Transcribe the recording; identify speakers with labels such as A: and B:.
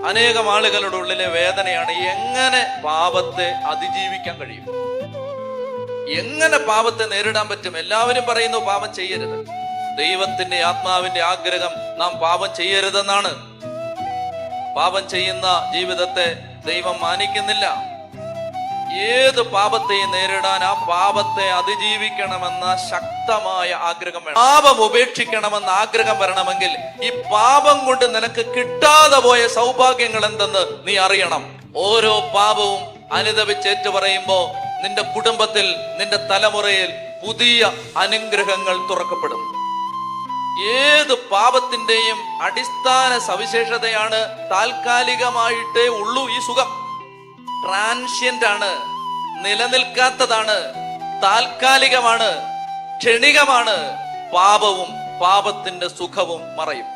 A: അനേകം ആളുകളുടെ ഉള്ളിലെ വേദനയാണ്, എങ്ങനെ പാപത്തെ അതിജീവിക്കാൻ കഴിയും, എങ്ങനെ പാപത്തെ നേരിടാൻ പറ്റും. എല്ലാവരും പറയുന്നു പാപം ചെയ്യരുത്. ദൈവത്തിന്റെ ആത്മാവിന്റെ ആഗ്രഹം നാം പാപം ചെയ്യരുതെന്നാണ്. പാപം ചെയ്യുന്ന ജീവിതത്തെ ദൈവം മാനിക്കുന്നില്ല. ഏത് പാപത്തെയും നേരിടാൻ ആ പാപത്തെ അതിജീവിക്കണമെന്ന ശക്തമായ ആഗ്രഹം വേണം. പാപം ഉപേക്ഷിക്കണമെന്ന ആഗ്രഹം വരണമെങ്കിൽ ഈ പാപം കൊണ്ട് നിനക്ക് കിട്ടാതെ പോയ സൗഭാഗ്യങ്ങൾ എന്തെന്ന് നീ അറിയണം. ഓരോ പാപവും അനുദപിച്ചേറ്റു പറയുമ്പോ നിന്റെ കുടുംബത്തിൽ, നിന്റെ തലമുറയിൽ പുതിയ അനുഗ്രഹങ്ങൾ തുറക്കപ്പെടും. ഏത് പാപത്തിന്റെയും അടിസ്ഥാന സവിശേഷതയാണ് താൽക്കാലികമായിട്ടേ ഉള്ളൂ ഈ സുഖം. ട്രാൻഷ്യന്റ് ആണ്, നിലനിൽക്കാത്തതാണ്, താൽക്കാലികമാണ്, ക്ഷണികമാണ്. പാപവും പാപത്തിന്റെ സുഖവും മറയും.